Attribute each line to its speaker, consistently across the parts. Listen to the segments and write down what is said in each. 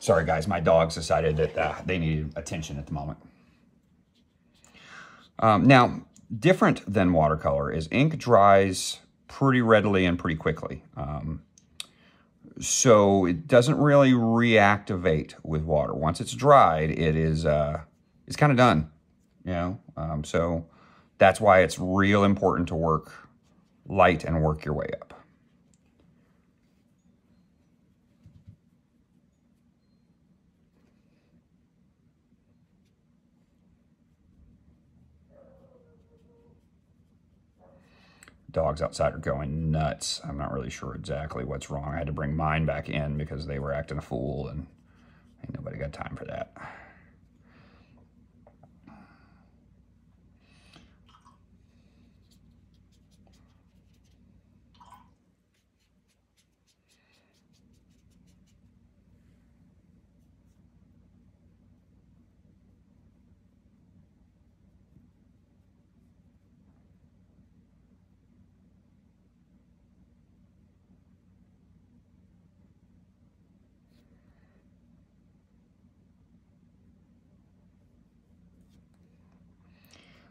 Speaker 1: Sorry guys, my dogs decided that they needed attention at the moment. Now, different than watercolor is ink dries pretty readily and pretty quickly. So it doesn't really reactivate with water. Once it's dried, it's kind of done, you know? So that's why it's real important to work light and work your way up. Dogs outside are going nuts. I'm not really sure exactly what's wrong. I had to bring mine back in because they were acting a fool, and ain't nobody got time for that.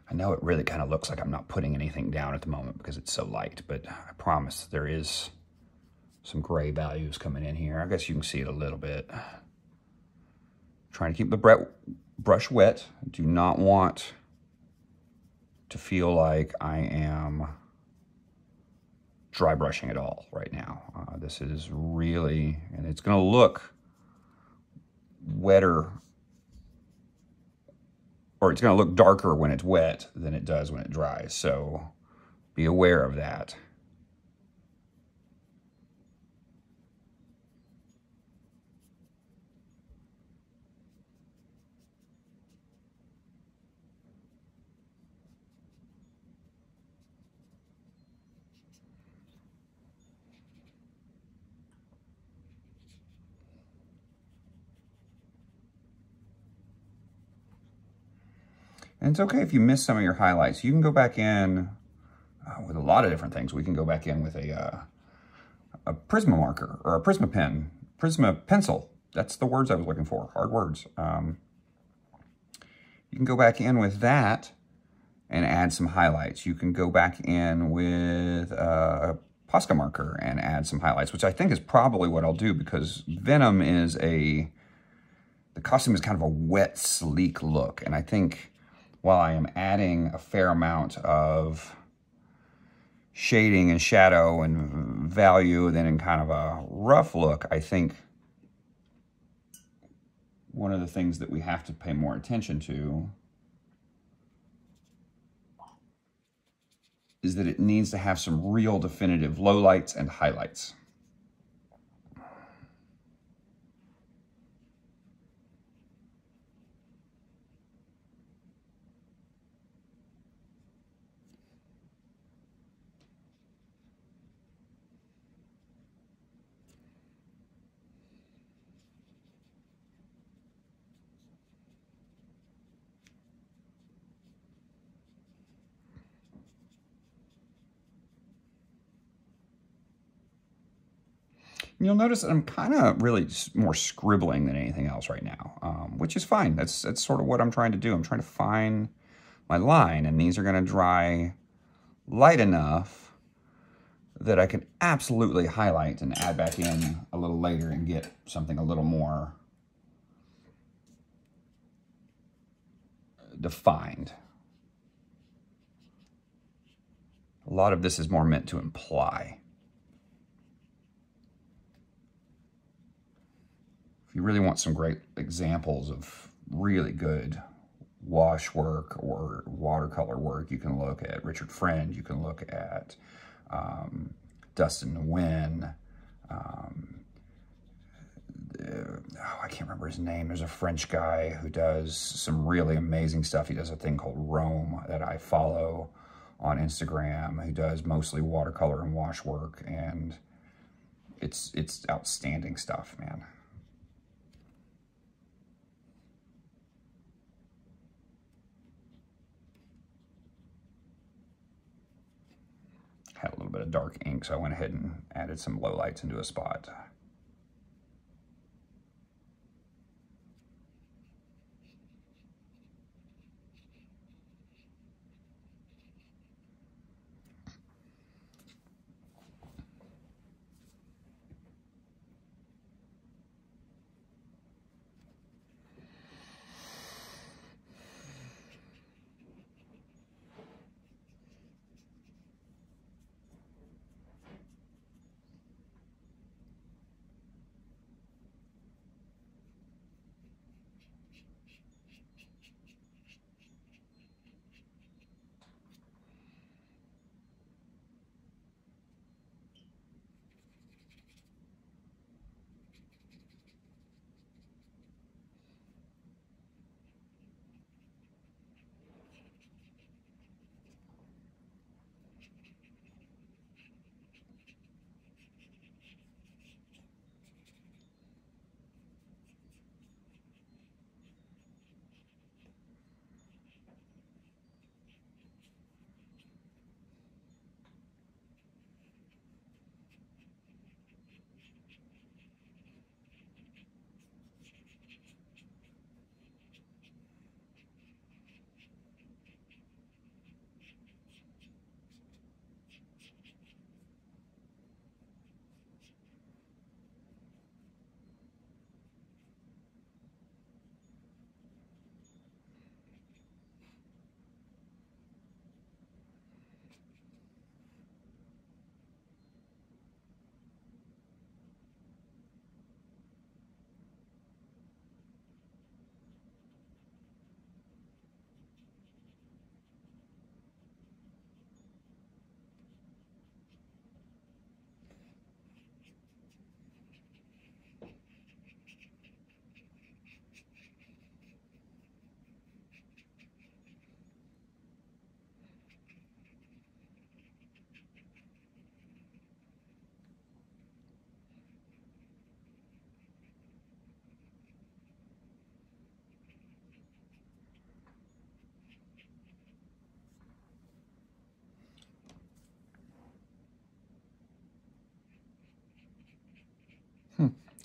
Speaker 1: I know it really kind of looks like I'm not putting anything down at the moment because it's so light, but I promise there is some gray values coming in here. I guess you can see it a little bit. Trying to keep the brush wet. I do not want to feel like I am dry brushing at all right now. This is really, and it's going to look wetter, or it's going to look darker when it's wet than it does when it dries. So be aware of that. And it's okay if you miss some of your highlights. You can go back in with a lot of different things. We can go back in with a Prisma marker or a Prisma pen, Prisma pencil. That's the words I was looking for, hard words. You can go back in with that and add some highlights. You can go back in with a Posca marker and add some highlights, which I think is probably what I'll do because Venom is the costume is kind of a wet, sleek look. And I think while I am adding a fair amount of shading and shadow and value, then in kind of a rough look, I think one of the things that we have to pay more attention to is that it needs to have some real definitive lowlights and highlights. You'll notice that I'm kind of really more scribbling than anything else right now, which is fine. That's sort of what I'm trying to do. I'm trying to find my line, and these are going to dry light enough that I can absolutely highlight and add back in a little later and get something a little more defined. A lot of this is more meant to imply. If you really want some great examples of really good wash work or watercolor work, you can look at Richard Friend, you can look at Dustin Nguyen. I can't remember his name. There's a French guy who does some really amazing stuff. He does a thing called Rome that I follow on Instagram, who does mostly watercolor and wash work, and it's outstanding stuff, man. Had a little bit of dark ink, so I went ahead and added some lowlights into a spot.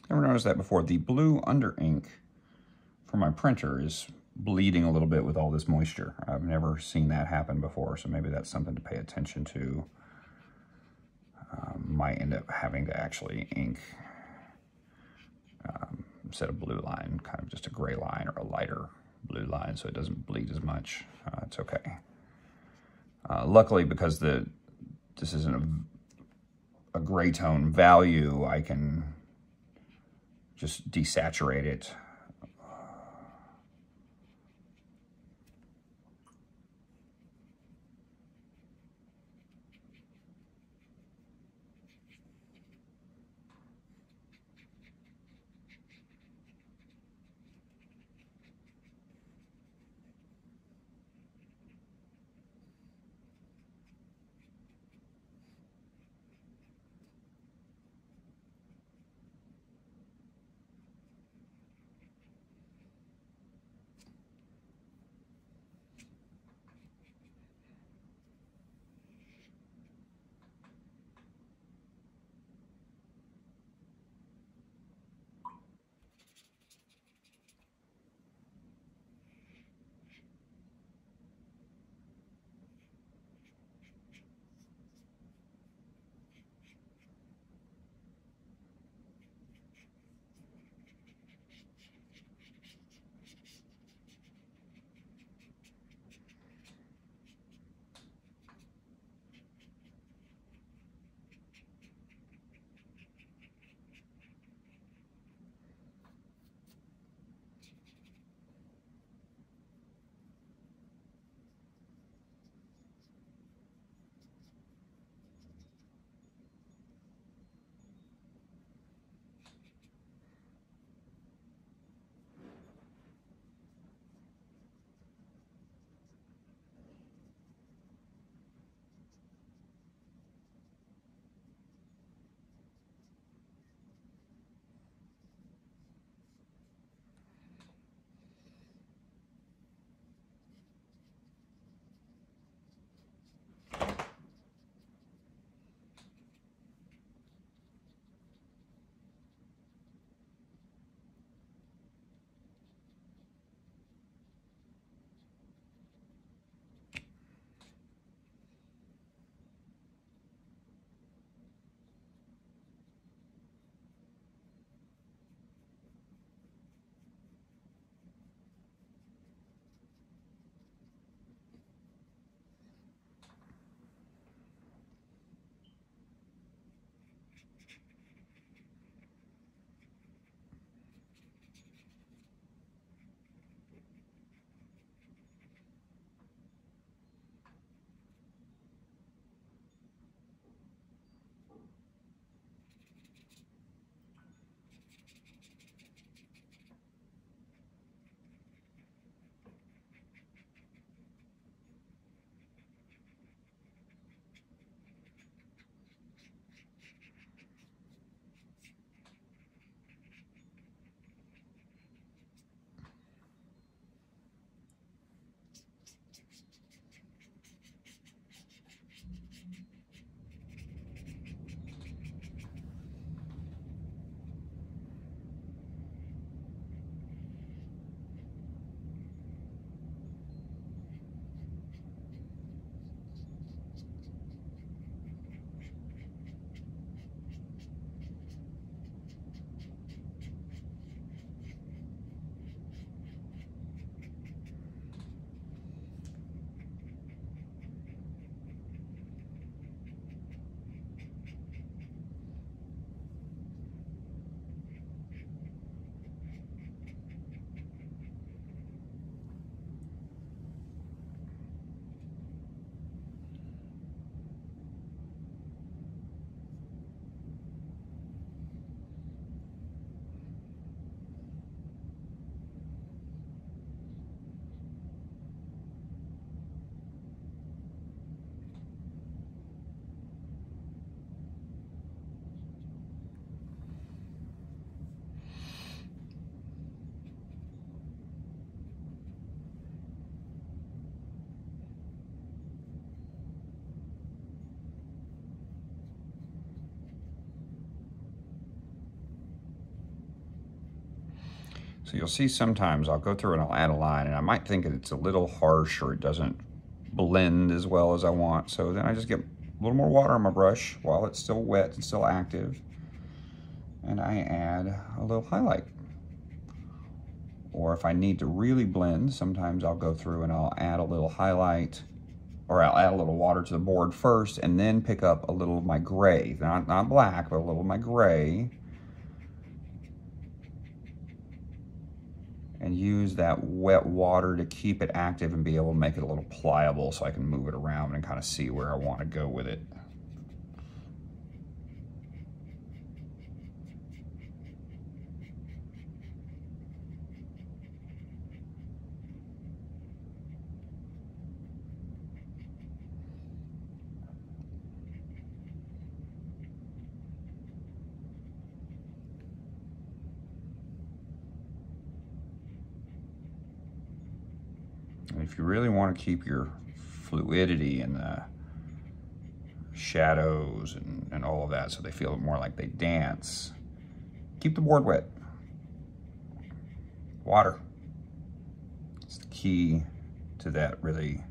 Speaker 1: Never noticed that before. The blue under ink for my printer is bleeding a little bit with all this moisture. I've never seen that happen before, so maybe that's something to pay attention to. Might end up having to actually ink instead of blue line, kind of just a gray line or a lighter blue line so it doesn't bleed as much. It's okay. Luckily, because this isn't a gray tone value, I can just desaturate it. So you'll see sometimes I'll go through and I'll add a line, and I might think that it's a little harsh or it doesn't blend as well as I want. So then I just get a little more water on my brush while it's still wet and still active, and I add a little highlight. Or if I need to really blend, sometimes I'll go through and I'll add a little highlight, or I'll add a little water to the board first and then pick up a little of my gray, not black, but a little of my gray, and use that wet water to keep it active and be able to make it a little pliable so I can move it around and kind of see where I want to go with it. And if you really want to keep your fluidity in the shadows and all of that so they feel more like they dance, keep the board wet. Water. It's the key to that really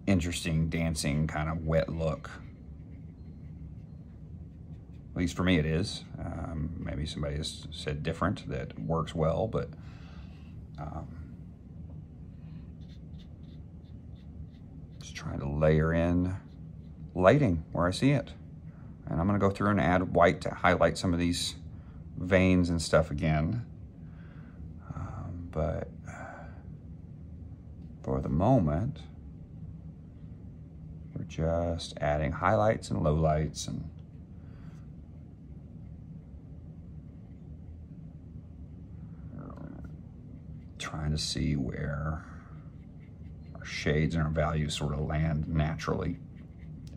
Speaker 1: interesting dancing kind of wet look. At least for me it is. Maybe somebody has said different that works well, but just trying to layer in lighting where I see it. And I'm gonna go through and add white to highlight some of these veins and stuff again. But for the moment, we're just adding highlights and lowlights and trying to see where our shades and our values sort of land naturally,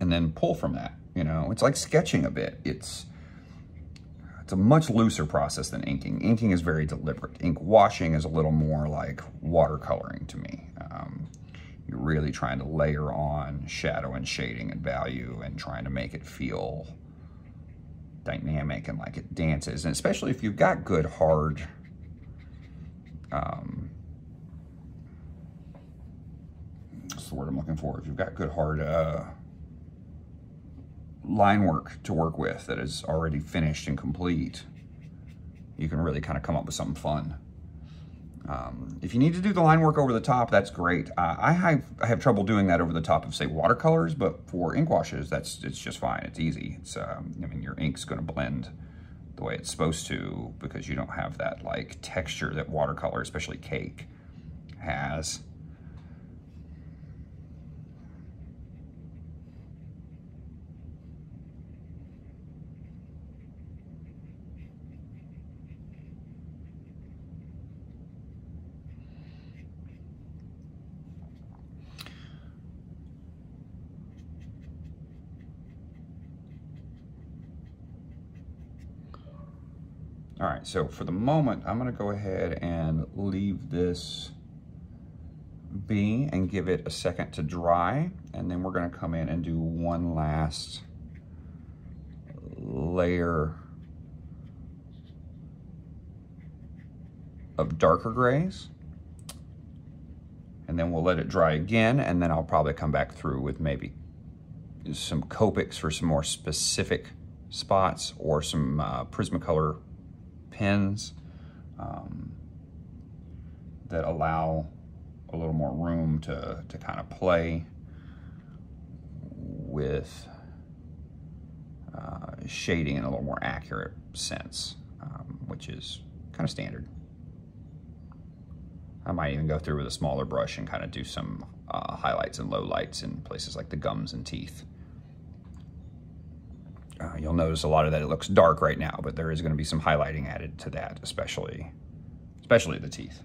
Speaker 1: and then pull from that. You know, it's like sketching a bit. It's a much looser process than inking. Inking is very deliberate. Ink washing is a little more like watercoloring to me. You're really trying to layer on shadow and shading and value and trying to make it feel dynamic and like it dances. And especially if you've got good hard what's the word I'm looking for? If you've got good hard line work to work with that is already finished and complete, you can really kind of come up with something fun. If you need to do the line work over the top, that's great. I have trouble doing that over the top of, say, watercolors, but for ink washes, it's just fine. It's easy. It's I mean, your ink's going to blend the way it's supposed to because you don't have that like texture that watercolor, especially cake, has. All right, so for the moment, I'm gonna go ahead and leave this be and give it a second to dry, and then we're gonna come in and do one last layer of darker grays, and then we'll let it dry again, and then I'll probably come back through with maybe some Copics for some more specific spots or some Prismacolor pens that allow a little more room to kind of play with shading in a little more accurate sense, which is kind of standard. I might even go through with a smaller brush and kind of do some highlights and lowlights in places like the gums and teeth. You'll notice a lot of that it looks dark right now, but there is going to be some highlighting added to that, especially the teeth.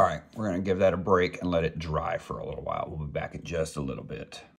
Speaker 1: All right, we're gonna give that a break and let it dry for a little while. We'll be back in just a little bit.